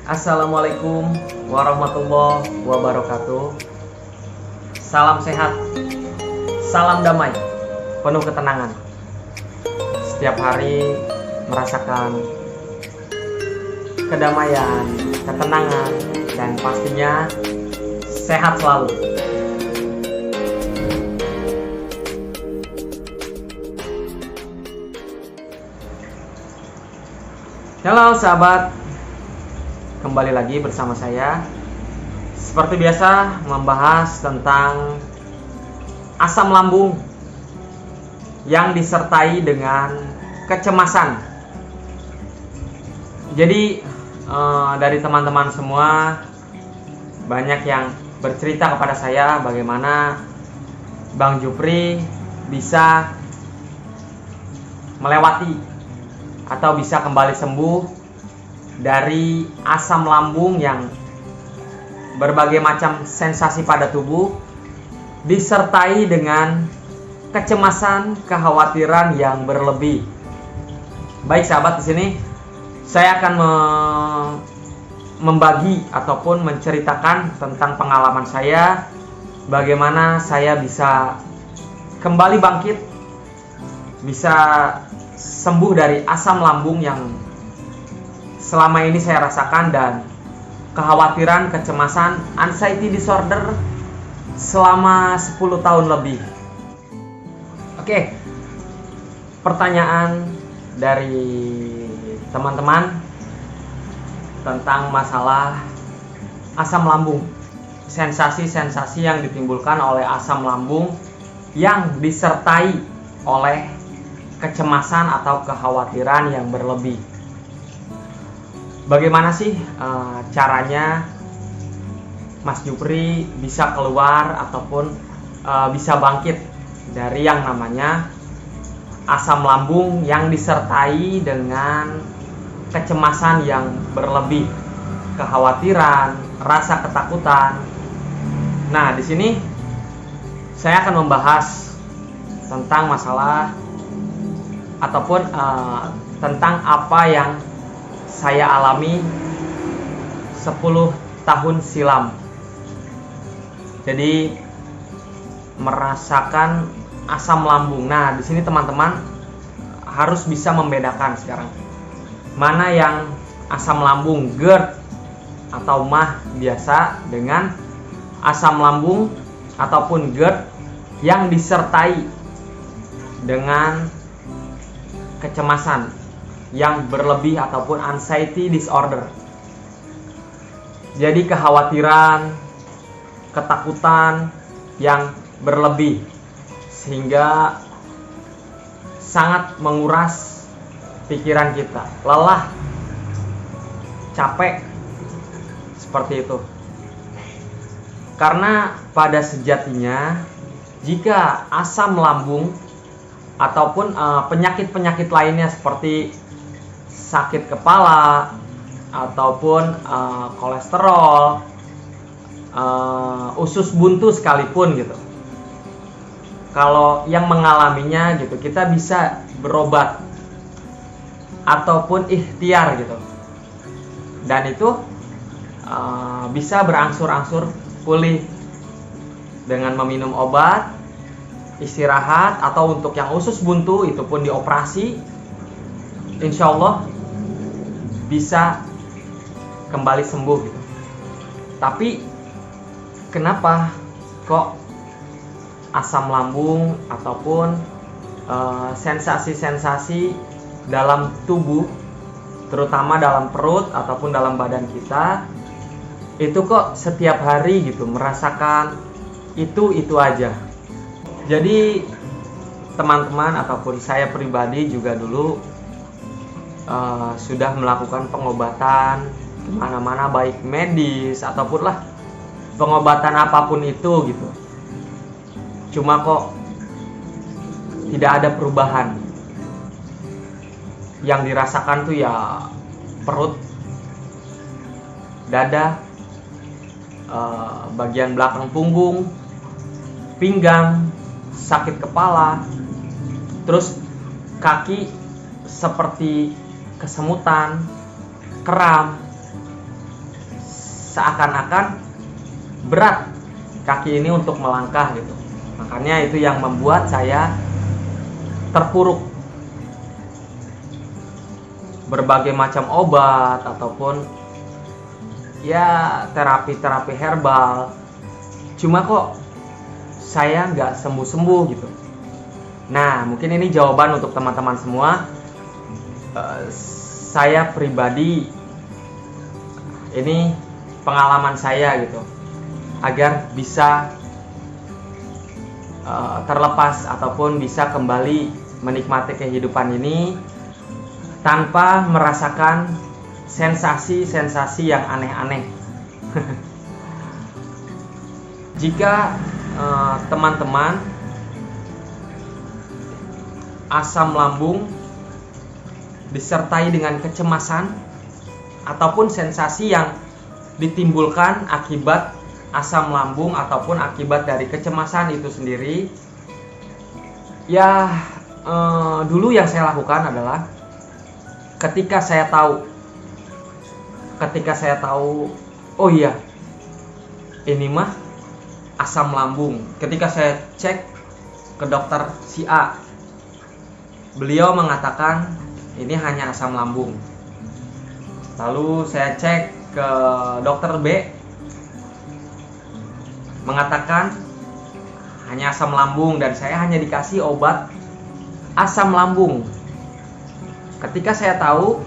Assalamualaikum warahmatullahi wabarakatuh. Salam sehat, salam damai, penuh ketenangan. Setiap hari merasakan kedamaian, ketenangan, dan pastinya sehat selalu. Halo sahabat, kembali lagi bersama saya. Seperti biasa membahas tentang asam lambung yang disertai dengan kecemasan. Jadi dari teman-teman semua banyak yang bercerita kepada saya bagaimana Bang Jupri bisa melewati atau bisa kembali sembuh dari asam lambung yang berbagai macam sensasi pada tubuh disertai dengan kecemasan, kekhawatiran yang berlebih. Baik sahabat, di sini saya akan membagi ataupun menceritakan tentang pengalaman saya, bagaimana saya bisa kembali bangkit, bisa sembuh dari asam lambung yang selama ini saya rasakan dan kekhawatiran, kecemasan, anxiety disorder selama 10 tahun lebih. Oke, pertanyaan dari teman-teman tentang masalah asam lambung. Sensasi-sensasi yang ditimbulkan oleh asam lambung yang disertai oleh kecemasan atau kekhawatiran yang berlebih. Bagaimana sih caranya Mas Jupri bisa keluar ataupun bisa bangkit dari yang namanya asam lambung yang disertai dengan kecemasan yang berlebih, kekhawatiran, rasa ketakutan. Nah, di sini saya akan membahas tentang masalah ataupun tentang apa yang saya alami 10 tahun silam. Jadi merasakan asam lambung. Nah, di sini teman-teman harus bisa membedakan sekarang mana yang asam lambung GERD atau MAH biasa dengan asam lambung ataupun GERD yang disertai dengan kecemasan yang berlebih ataupun anxiety disorder. Jadi kekhawatiran, ketakutan yang berlebih sehingga sangat menguras pikiran kita, lelah, capek, seperti itu. Karena pada sejatinya jika asam lambung ataupun penyakit-penyakit lainnya seperti sakit kepala ataupun kolesterol, usus buntu sekalipun gitu. Kalau yang mengalaminya gitu, kita bisa berobat ataupun ikhtiar gitu. Dan itu bisa berangsur-angsur pulih dengan meminum obat, istirahat, atau untuk yang usus buntu itu pun dioperasi, insya Allah bisa kembali sembuh gitu. Tapi kenapa kok asam lambung ataupun sensasi-sensasi dalam tubuh, terutama dalam perut ataupun dalam badan kita, itu kok setiap hari gitu merasakan itu aja. Jadi teman-teman ataupun saya pribadi juga dulu sudah melakukan pengobatan kemana-mana, baik medis ataupun lah pengobatan apapun itu gitu. Cuma kok tidak ada perubahan. Yang dirasakan tuh ya perut, dada, bagian belakang punggung, pinggang, sakit kepala, terus kaki seperti kesemutan, kram, seakan-akan berat kaki ini untuk melangkah gitu. Makanya itu yang membuat saya terpuruk. Berbagai macam obat ataupun ya terapi-terapi herbal, cuma kok saya nggak sembuh-sembuh gitu. Nah, mungkin ini jawaban untuk teman-teman semua. Saya pribadi, ini pengalaman saya gitu, agar bisa terlepas ataupun bisa kembali menikmati kehidupan ini tanpa merasakan sensasi-sensasi yang aneh-aneh. Jika teman-teman asam lambung disertai dengan kecemasan ataupun sensasi yang ditimbulkan akibat asam lambung ataupun akibat dari kecemasan itu sendiri, ya dulu yang saya lakukan adalah ketika saya tahu oh iya ini mah asam lambung, ketika saya cek ke dokter si A, beliau mengatakan ini hanya asam lambung. Lalu saya cek ke dokter B, mengatakan hanya asam lambung dan saya hanya dikasih obat asam lambung. Ketika saya tahu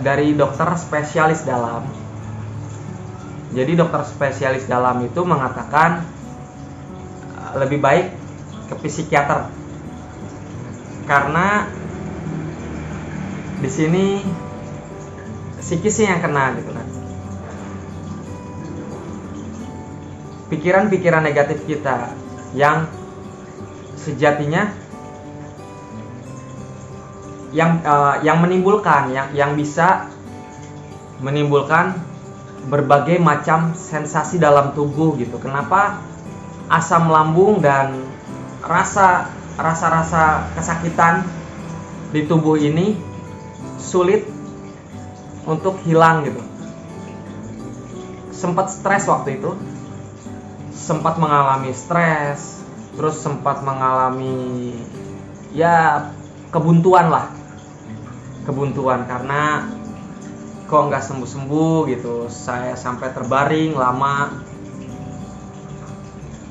dari dokter spesialis dalam, jadi dokter spesialis dalam itu mengatakan lebih baik ke psikiater, karena di sini psikisnya yang kena gitu kan. Pikiran-pikiran negatif kita yang sejatinya yang menimbulkan yang bisa menimbulkan berbagai macam sensasi dalam tubuh gitu. Kenapa asam lambung dan rasa-rasa kesakitan di tubuh ini sulit untuk hilang gitu. Sempat stres waktu itu, sempat mengalami stres, terus sempat mengalami ya kebuntuan karena kok nggak sembuh-sembuh gitu. Saya sampai terbaring lama.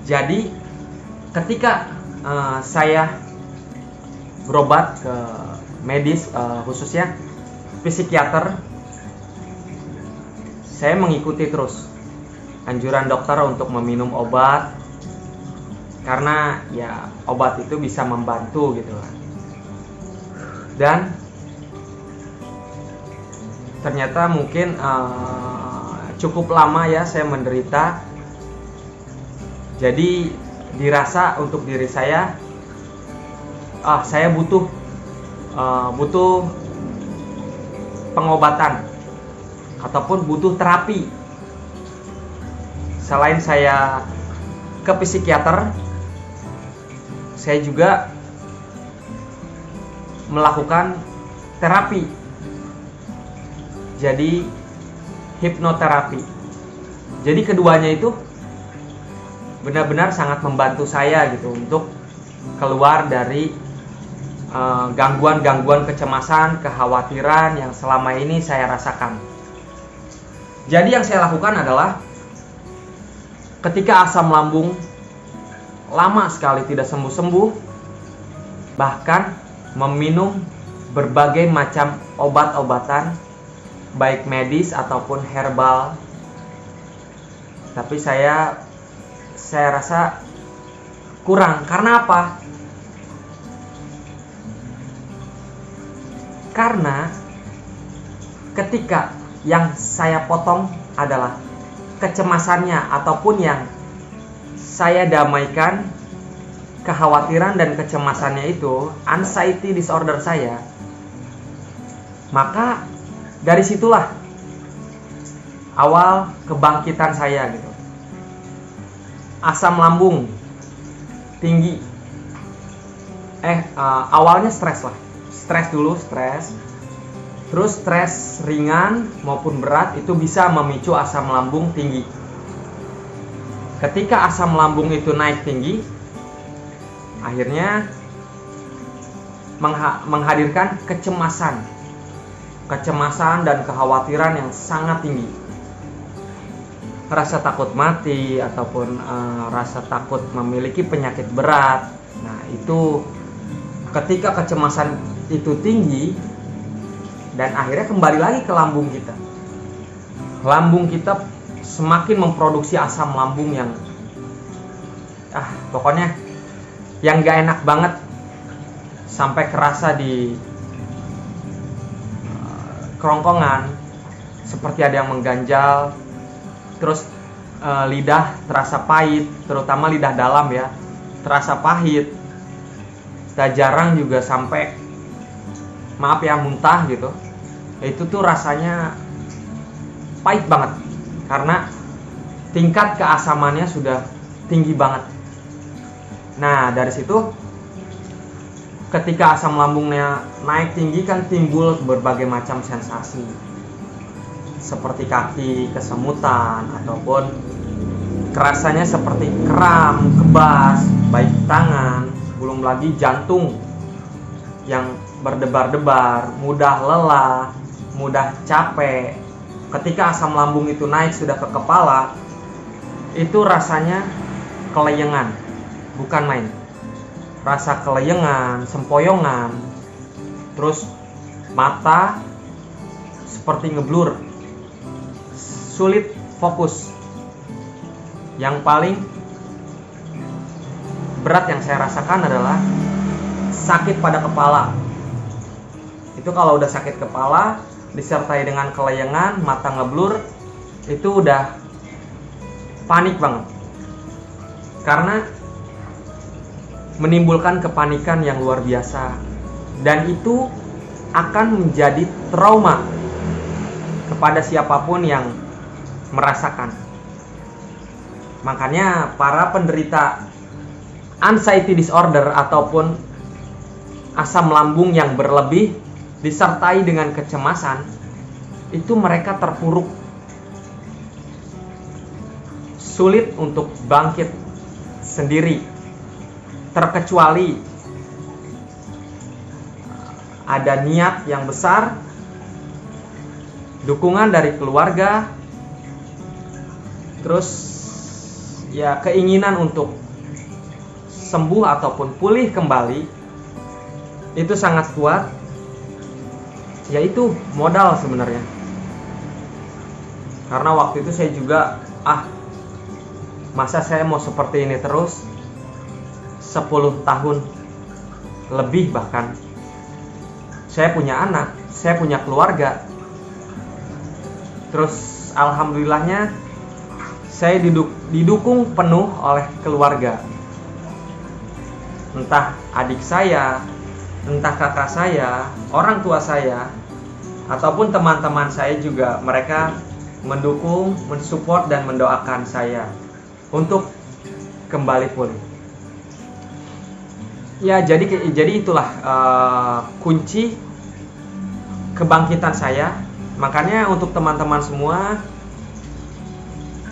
Jadi ketika saya berobat ke medis, khususnya psikiater, saya mengikuti terus anjuran dokter untuk meminum obat, karena ya obat itu bisa membantu gitu kan. Dan ternyata mungkin cukup lama ya saya menderita. Jadi dirasa untuk diri saya, saya butuh pengobatan ataupun butuh terapi. Selain saya ke psikiater, saya juga melakukan terapi, jadi hipnoterapi. Jadi keduanya itu benar-benar sangat membantu saya gitu untuk keluar dari gangguan-gangguan kecemasan, kekhawatiran yang selama ini saya rasakan. Jadi yang saya lakukan adalah ketika asam lambung lama sekali tidak sembuh-sembuh, bahkan meminum berbagai macam obat-obatan, baik medis ataupun herbal. Tapi saya rasa kurang. Karena apa? Karena ketika yang saya potong adalah kecemasannya ataupun yang saya damaikan kekhawatiran dan kecemasannya itu, anxiety disorder saya, maka dari situlah awal kebangkitan saya gitu. Asam lambung tinggi, awalnya stres lah, stres. Terus stres ringan maupun berat itu bisa memicu asam lambung tinggi. Ketika asam lambung itu naik tinggi, akhirnya menghadirkan kecemasan dan kekhawatiran yang sangat tinggi. Rasa takut mati ataupun rasa takut memiliki penyakit berat. Nah, itu ketika kecemasan itu tinggi, dan akhirnya kembali lagi ke lambung kita. Lambung kita semakin memproduksi asam lambung yang pokoknya yang gak enak banget, sampai kerasa di kerongkongan, seperti ada yang mengganjal. Terus lidah terasa pahit, terutama lidah dalam ya, terasa pahit. Tak jarang juga sampai muntah gitu. Itu tuh rasanya pahit banget karena tingkat keasamannya sudah tinggi banget. Nah, dari situ ketika asam lambungnya naik tinggi kan timbul berbagai macam sensasi, seperti kaki kesemutan ataupun kerasanya seperti kram, kebas, baik tangan, belum lagi jantung yang berdebar-debar, mudah lelah, mudah capek. Ketika asam lambung itu naik sudah ke kepala, itu rasanya keleyengan, bukan main. Rasa keleyengan, sempoyongan, terus mata seperti ngeblur, sulit fokus. Yang paling berat yang saya rasakan adalah sakit pada kepala. Itu kalau udah sakit kepala disertai dengan keleyengan, mata ngeblur, itu udah panik banget. Karena menimbulkan kepanikan yang luar biasa, dan itu akan menjadi trauma kepada siapapun yang merasakan. Makanya para penderita anxiety disorder ataupun asam lambung yang berlebih disertai dengan kecemasan, itu mereka terpuruk, sulit untuk bangkit sendiri, terkecuali ada niat yang besar, dukungan dari keluarga, terus ya keinginan untuk sembuh ataupun pulih kembali, itu sangat kuat. Yaitu modal sebenarnya. Karena waktu itu saya juga masa saya mau seperti ini terus 10 tahun lebih, bahkan saya punya anak, saya punya keluarga. Terus alhamdulillahnya saya didukung penuh oleh keluarga, entah adik saya, entah kakak saya, orang tua saya, ataupun teman-teman saya juga. Mereka mendukung, mensupport, dan mendoakan saya untuk kembali pulih. Ya, jadi itulah kunci kebangkitan saya. Makanya untuk teman-teman semua,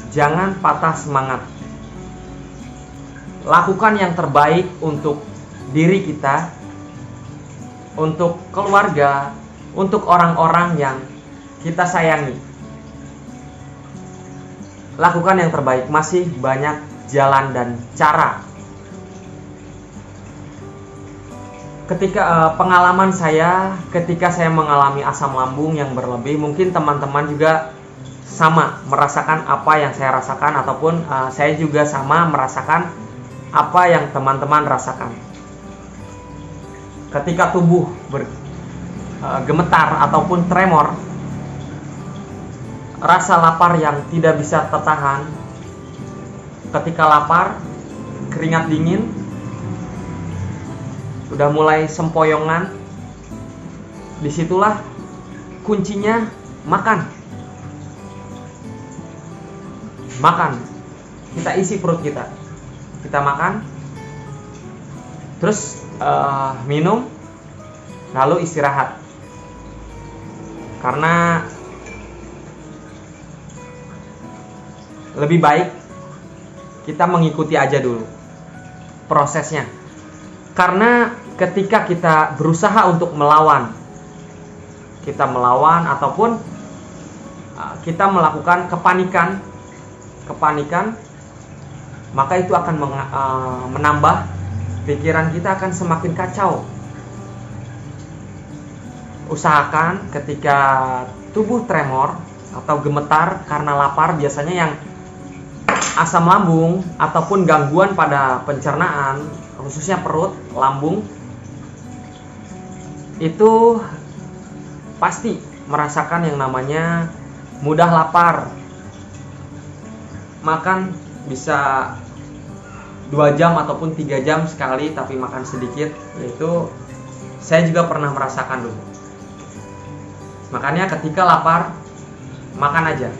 jangan patah semangat. Lakukan yang terbaik untuk diri kita, untuk keluarga, untuk orang-orang yang kita sayangi. Lakukan yang terbaik, masih banyak jalan dan cara. Ketika pengalaman saya, ketika saya mengalami asam lambung yang berlebih, mungkin teman-teman juga sama merasakan apa yang saya rasakan, ataupun saya juga sama merasakan apa yang teman-teman rasakan. Ketika tubuh gemetar ataupun tremor, rasa lapar yang tidak bisa tertahan. Ketika lapar, keringat dingin, udah mulai sempoyongan, disitulah kuncinya makan. Kita isi perut kita makan, terus minum, lalu istirahat. Karena lebih baik kita mengikuti aja dulu prosesnya. Karena ketika kita berusaha untuk melawan ataupun kita melakukan kepanikan, maka itu akan menambah pikiran kita akan semakin kacau. Usahakan ketika tubuh tremor atau gemetar karena lapar, biasanya yang asam lambung ataupun gangguan pada pencernaan, khususnya perut, lambung, itu pasti merasakan yang namanya mudah lapar. Makan bisa 2 jam ataupun 3 jam sekali, tapi makan sedikit. Itu saya juga pernah merasakan dulu. Makanya ketika lapar, makan aja,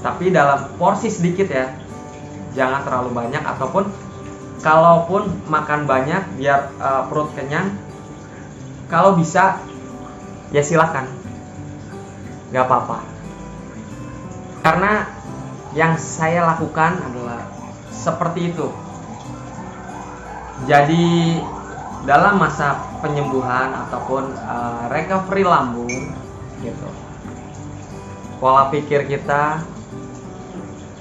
tapi dalam porsi sedikit ya, jangan terlalu banyak. Ataupun kalaupun makan banyak biar perut kenyang, kalau bisa ya silakan, gak apa-apa. Karena yang saya lakukan adalah seperti itu. Jadi dalam masa penyembuhan ataupun recovery lambung gitu, pola pikir kita,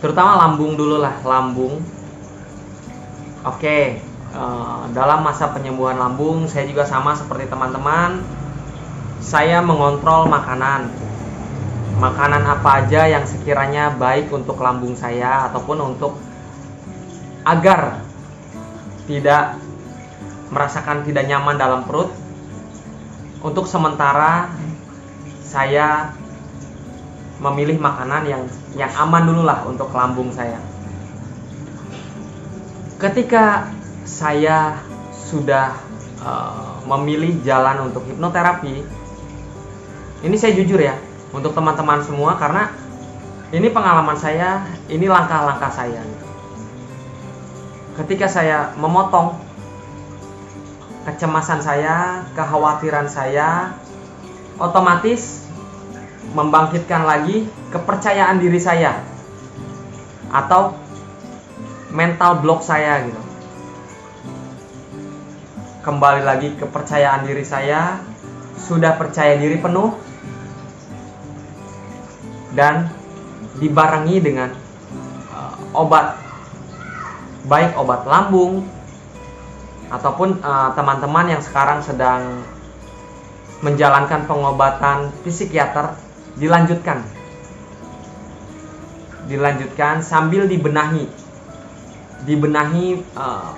terutama lambung dulu lah, lambung. Oke, dalam masa penyembuhan lambung saya juga sama seperti teman-teman. Saya mengontrol makanan apa aja yang sekiranya baik untuk lambung saya, ataupun untuk agar tidak merasakan tidak nyaman dalam perut. Untuk sementara saya memilih makanan yang aman dulu lah untuk lambung saya. Ketika saya sudah memilih jalan untuk hipnoterapi, ini saya jujur ya untuk teman-teman semua, karena ini pengalaman saya, ini langkah-langkah saya. Ketika saya memotong kecemasan saya, kekhawatiran saya, otomatis membangkitkan lagi kepercayaan diri saya atau mental block saya gitu. Kembali lagi kepercayaan diri saya, sudah percaya diri penuh, dan dibarengi dengan obat, baik obat lambung ataupun teman-teman yang sekarang sedang menjalankan pengobatan psikiater, dilanjutkan sambil dibenahi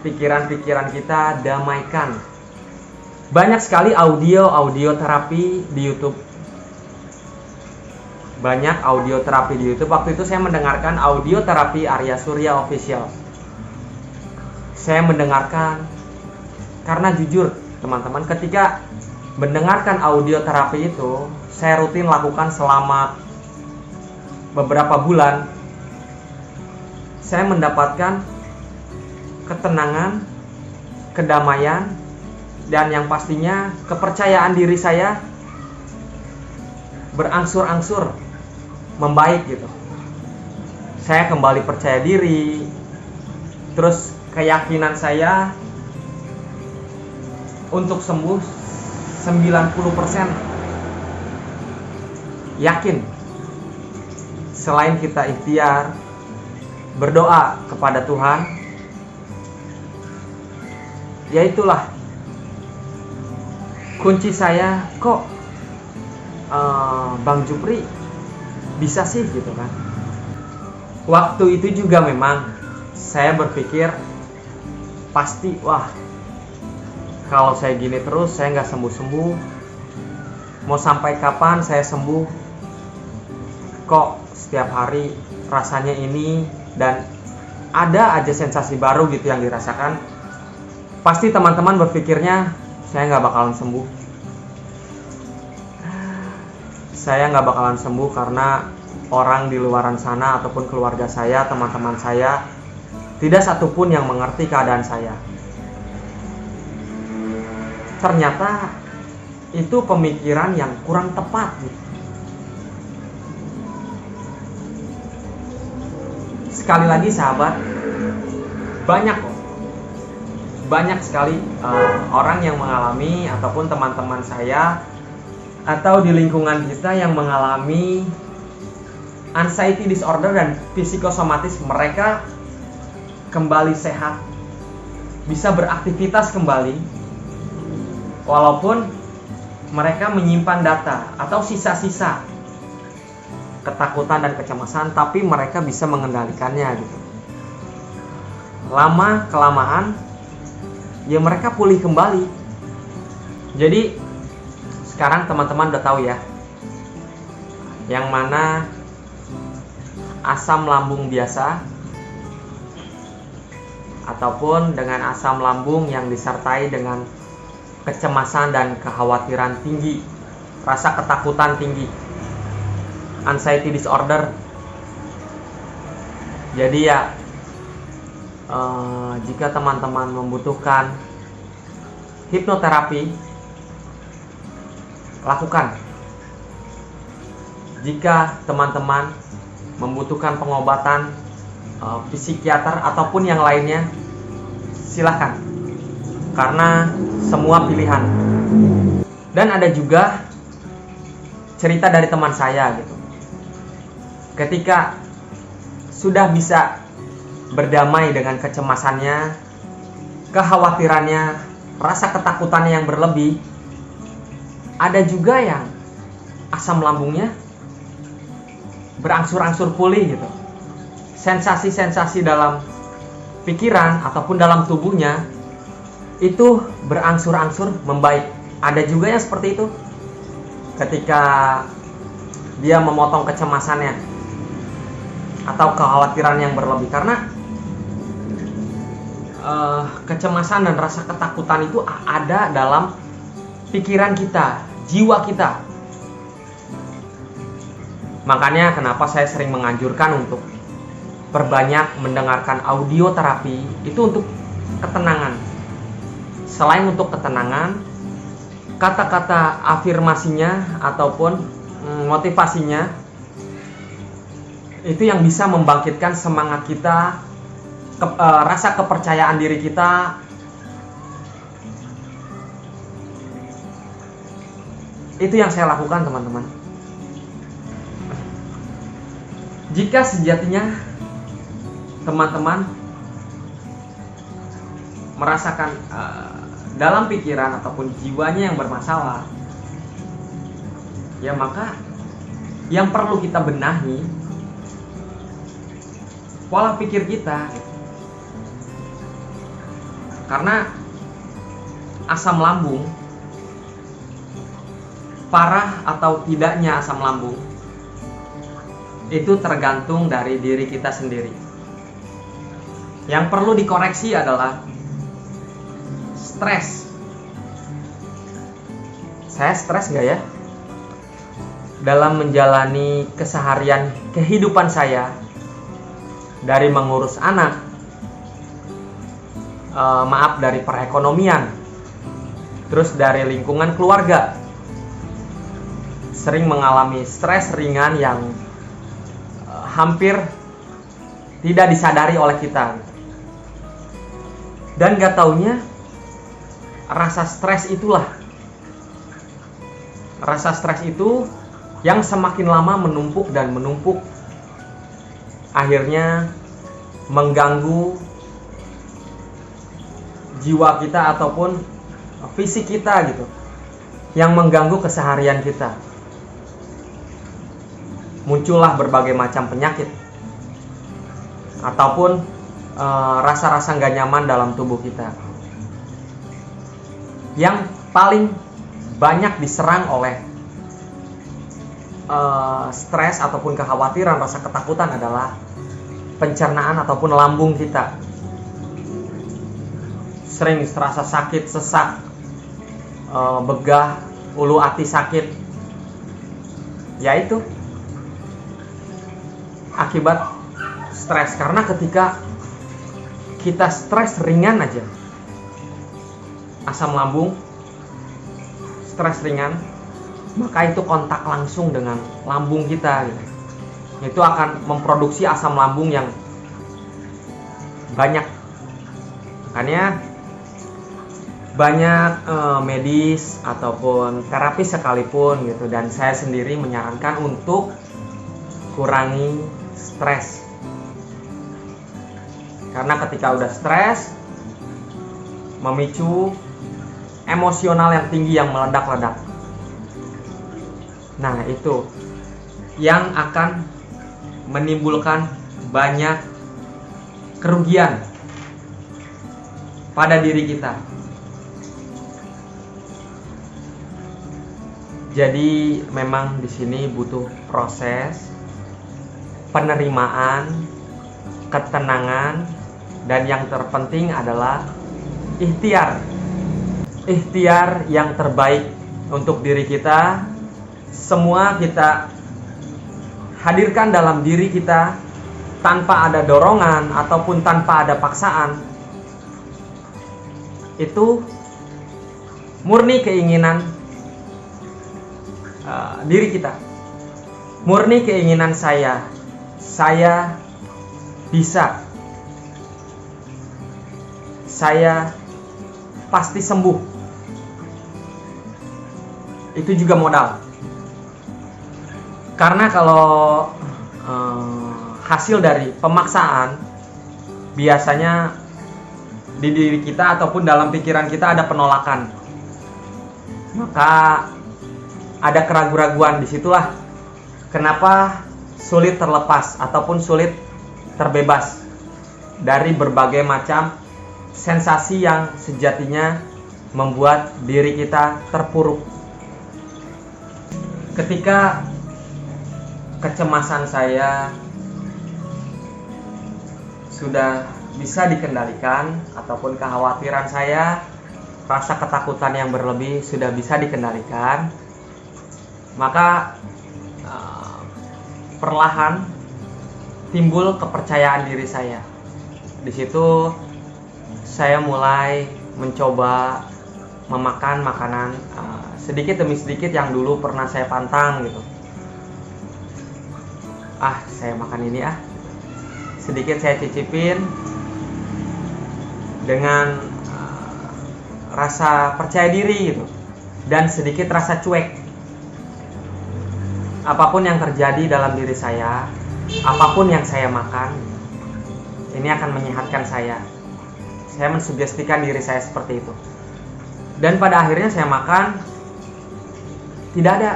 pikiran-pikiran kita, damaikan. Banyak sekali audio terapi di YouTube. Waktu itu saya mendengarkan audio terapi Arya Surya Official. Saya mendengarkan karena jujur teman-teman, ketika mendengarkan audio terapi itu, saya rutin lakukan selama beberapa bulan. Saya mendapatkan ketenangan, kedamaian, dan yang pastinya kepercayaan diri saya berangsur-angsur membaik gitu. Saya kembali percaya diri, terus keyakinan saya untuk sembuh 90% yakin. Selain kita ikhtiar, berdoa kepada Tuhan, ya itulah kunci saya. Kok Bang Jupri bisa sih gitu kan. Waktu itu juga memang saya berpikir pasti, wah kalau saya gini terus saya nggak sembuh-sembuh, mau sampai kapan saya sembuh, kok setiap hari rasanya ini, dan ada aja sensasi baru gitu yang dirasakan. Pasti teman-teman berpikirnya saya nggak bakalan sembuh. Saya nggak bakalan sembuh karena orang di luaran sana ataupun keluarga saya, teman-teman saya, tidak satupun yang mengerti keadaan saya. Ternyata itu pemikiran yang kurang tepat gitu. Sekali lagi sahabat, banyak sekali orang yang mengalami, ataupun teman-teman saya atau di lingkungan kita yang mengalami anxiety disorder dan psikosomatis. Mereka kembali sehat, bisa beraktivitas kembali, walaupun mereka menyimpan data atau sisa-sisa ketakutan dan kecemasan, tapi mereka bisa mengendalikannya gitu. Lama kelamaan ya mereka pulih kembali. Jadi sekarang teman-teman udah tahu ya, yang mana asam lambung biasa ataupun dengan asam lambung yang disertai dengan kecemasan dan kekhawatiran tinggi, rasa ketakutan tinggi, anxiety disorder. Jadi ya, jika teman-teman membutuhkan hipnoterapi, lakukan. Jika teman-teman membutuhkan pengobatan psikiater ataupun yang lainnya, silahkan, karena semua pilihan. Dan ada juga cerita dari teman saya gitu, ketika sudah bisa berdamai dengan kecemasannya, kekhawatirannya, rasa ketakutannya yang berlebih, ada juga yang asam lambungnya berangsur-angsur pulih gitu. Sensasi-sensasi dalam pikiran ataupun dalam tubuhnya itu berangsur-angsur membaik. Ada juga yang seperti itu ketika dia memotong kecemasannya atau kekhawatiran yang berlebih. Karena kecemasan dan rasa ketakutan itu ada dalam pikiran kita, jiwa kita. Makanya kenapa saya sering menganjurkan untuk perbanyak mendengarkan audio terapi, itu untuk ketenangan. Selain untuk ketenangan, kata-kata afirmasinya ataupun motivasinya itu yang bisa membangkitkan semangat kita, rasa kepercayaan diri kita. Itu yang saya lakukan, teman-teman. Jika sejatinya teman-teman merasakan dalam pikiran ataupun jiwanya yang bermasalah, ya maka yang perlu kita benahi pola pikir kita. Karena asam lambung, parah atau tidaknya asam lambung, itu tergantung dari diri kita sendiri. Yang perlu dikoreksi adalah stres. Saya stres nggak ya dalam menjalani keseharian kehidupan saya, dari mengurus anak, dari perekonomian, terus dari lingkungan keluarga. Sering mengalami stres ringan yang hampir tidak disadari oleh kita. Dan gak taunya rasa stres itulah, rasa stres itu yang semakin lama menumpuk dan menumpuk, akhirnya mengganggu jiwa kita ataupun fisik kita gitu, yang mengganggu keseharian kita. Muncullah berbagai macam penyakit ataupun rasa-rasa gak nyaman dalam tubuh kita, yang paling banyak diserang oleh stres ataupun kekhawatiran, rasa ketakutan adalah pencernaan ataupun lambung kita. Sering terasa sakit, sesak, begah, ulu hati sakit. Yaitu akibat stres. Karena ketika kita stres ringan aja, asam lambung stres ringan, maka itu kontak langsung dengan lambung kita gitu. Itu akan memproduksi asam lambung yang banyak. Makanya banyak medis ataupun terapis sekalipun gitu, dan saya sendiri menyarankan untuk kurangi stres. Karena ketika udah stres, memicu emosional yang tinggi yang meledak-ledak. Nah, itu yang akan menimbulkan banyak kerugian pada diri kita. Jadi memang di sini butuh proses penerimaan, ketenangan, dan yang terpenting adalah ikhtiar. Ikhtiar yang terbaik untuk diri kita. Semua kita hadirkan dalam diri kita tanpa ada dorongan ataupun tanpa ada paksaan. Itu murni keinginan diri kita, murni keinginan saya bisa, saya pasti sembuh. Itu juga modal. Karena kalau hasil dari pemaksaan, biasanya di diri kita ataupun dalam pikiran kita ada penolakan. Maka ada keraguan-raguan. Disitulah kenapa sulit terlepas ataupun sulit terbebas dari berbagai macam sensasi yang sejatinya membuat diri kita terpuruk. Ketika kecemasan saya sudah bisa dikendalikan ataupun kekhawatiran saya, rasa ketakutan yang berlebih sudah bisa dikendalikan, maka perlahan timbul kepercayaan diri saya. Di situ saya mulai mencoba memakan makanan sedikit demi sedikit yang dulu pernah saya pantang gitu. Saya makan ini sedikit saya cicipin dengan rasa percaya diri gitu, dan sedikit rasa cuek. Apapun yang terjadi dalam diri saya, apapun yang saya makan, ini akan menyehatkan saya. Saya mensugestikan diri saya seperti itu. Dan pada akhirnya saya makan, tidak ada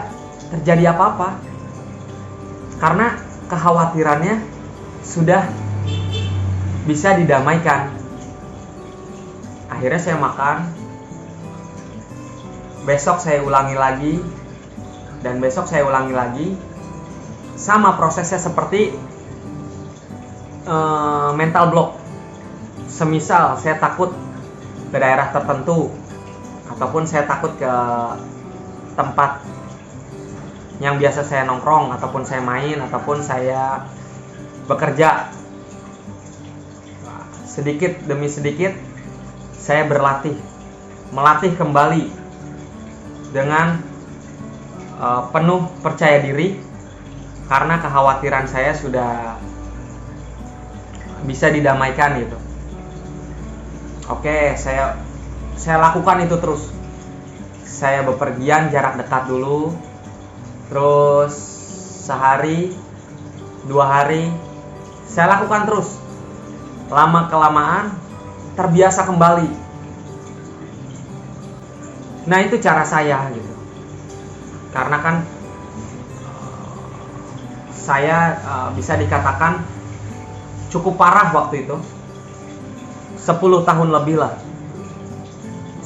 terjadi apa-apa. Karena kekhawatirannya sudah bisa didamaikan. Akhirnya saya makan, besok saya ulangi lagi, dan besok saya ulangi lagi. Sama prosesnya seperti mental block. Semisal saya takut ke daerah tertentu, ataupun saya takut ke tempat yang biasa saya nongkrong, ataupun saya main, ataupun saya bekerja. Sedikit demi sedikit saya melatih kembali dengan penuh percaya diri, karena kekhawatiran saya sudah bisa didamaikan gitu. Oke, saya lakukan itu terus. Saya bepergian jarak dekat dulu, terus sehari, 2 hari, saya lakukan terus. Lama kelamaan terbiasa kembali. Nah, itu cara saya gitu. Karena kan saya bisa dikatakan cukup parah waktu itu. 10 tahun lebih lah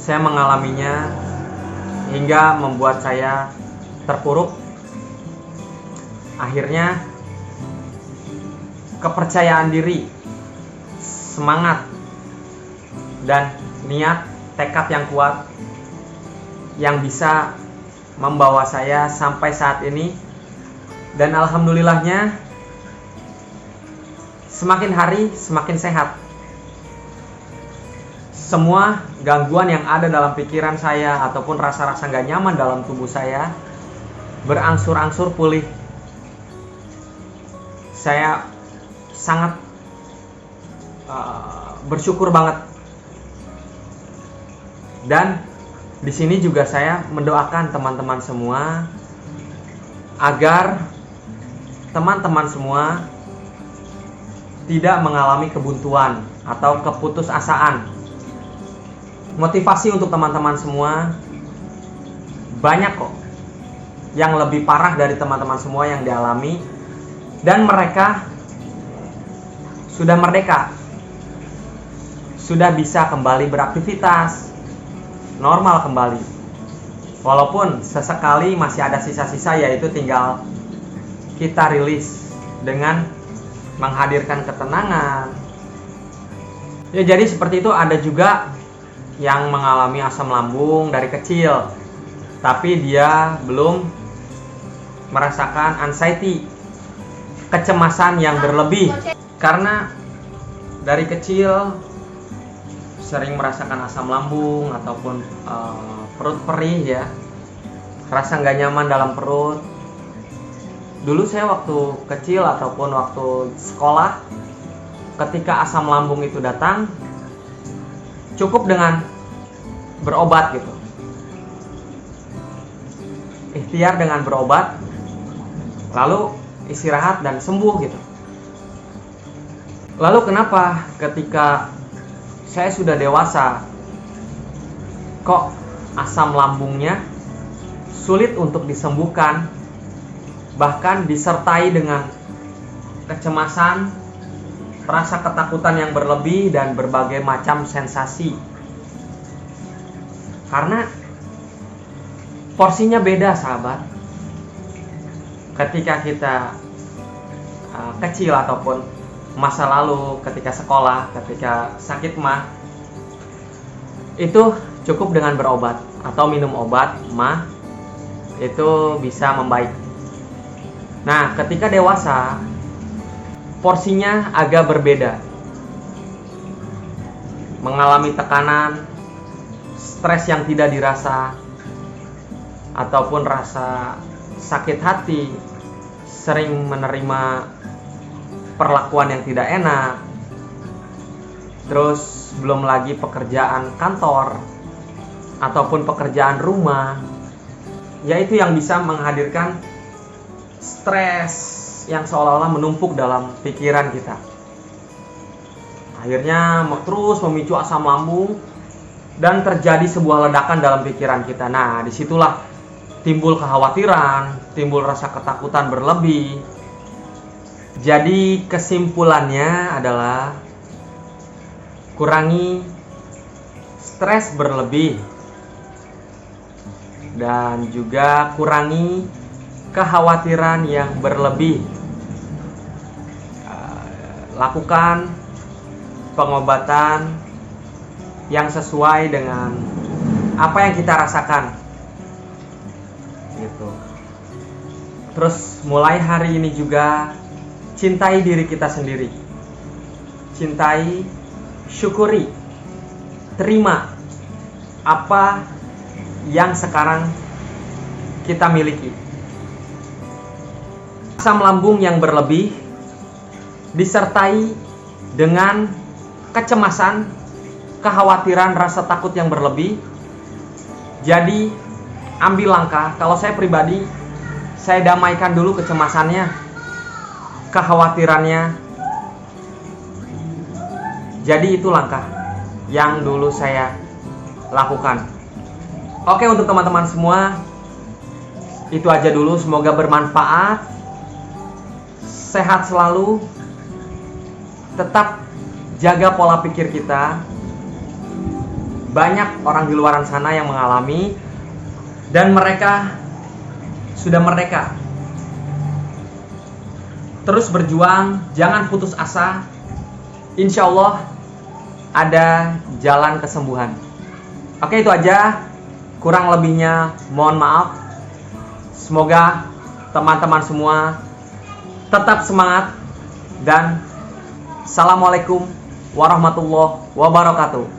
saya mengalaminya, hingga membuat saya terpuruk. Akhirnya kepercayaan diri, semangat, dan niat, tekad yang kuat yang bisa membawa saya sampai saat ini. Dan alhamdulillahnya semakin hari semakin sehat. semua gangguan yang ada dalam pikiran saya ataupun rasa-rasa gak nyaman dalam tubuh saya berangsur-angsur pulih. Saya sangat bersyukur banget. Dan di sini juga saya mendoakan teman-teman semua agar teman-teman semua tidak mengalami kebuntuan atau keputusasaan. Motivasi untuk teman-teman semua, banyak kok yang lebih parah dari teman-teman semua yang dialami, dan mereka sudah merdeka, sudah bisa kembali beraktivitas normal kembali. Walaupun sesekali masih ada sisa-sisa, yaitu tinggal kita rilis dengan menghadirkan ketenangan. Ya, jadi seperti itu. Ada juga yang mengalami asam lambung dari kecil, tapi dia belum merasakan anxiety, kecemasan yang berlebih, karena dari kecil sering merasakan asam lambung ataupun perut perih ya, rasa nggak nyaman dalam perut. Dulu saya waktu kecil ataupun waktu sekolah, ketika asam lambung itu datang, cukup dengan berobat gitu, ikhtiar dengan berobat, lalu istirahat dan sembuh gitu. Lalu kenapa ketika saya sudah dewasa kok asam lambungnya sulit untuk disembuhkan, bahkan disertai dengan kecemasan, rasa ketakutan yang berlebih, dan berbagai macam sensasi? Karena porsinya beda, sahabat. Ketika kita kecil ataupun masa lalu, ketika sekolah, ketika sakit mah, itu cukup dengan berobat atau minum obat mah, itu bisa membaik. Nah, ketika dewasa, porsinya agak berbeda. Mengalami tekanan, stres yang tidak dirasa, ataupun rasa sakit hati, sering menerima perlakuan yang tidak enak, terus belum lagi pekerjaan kantor ataupun pekerjaan rumah, yaitu yang bisa menghadirkan stres yang seolah-olah menumpuk dalam pikiran kita. Akhirnya terus memicu asam lambung dan terjadi sebuah ledakan dalam pikiran kita. Nah, disitulah timbul kekhawatiran, timbul rasa ketakutan berlebih. Jadi kesimpulannya adalah kurangi stres berlebih dan juga kurangi kekhawatiran yang berlebih. Lakukan pengobatan yang sesuai dengan apa yang kita rasakan gitu. Terus mulai hari ini juga cintai diri kita sendiri, cintai, syukuri, terima apa yang sekarang kita miliki. Asam lambung yang berlebih disertai dengan kecemasan, kekhawatiran, rasa takut yang berlebih. Jadi ambil langkah. Kalau saya pribadi, saya damaikan dulu kecemasannya, kekhawatirannya. Jadi itu langkah yang dulu saya lakukan. Oke, untuk teman-teman semua, itu aja dulu. Semoga bermanfaat. Sehat selalu. Tetap jaga pola pikir kita. Banyak orang di luar sana yang mengalami, dan mereka sudah merdeka. Terus berjuang, jangan putus asa. Insya Allah ada jalan kesembuhan. Oke, itu aja. Kurang lebihnya mohon maaf. Semoga teman-teman semua tetap semangat, dan assalamualaikum warahmatullahi wabarakatuh.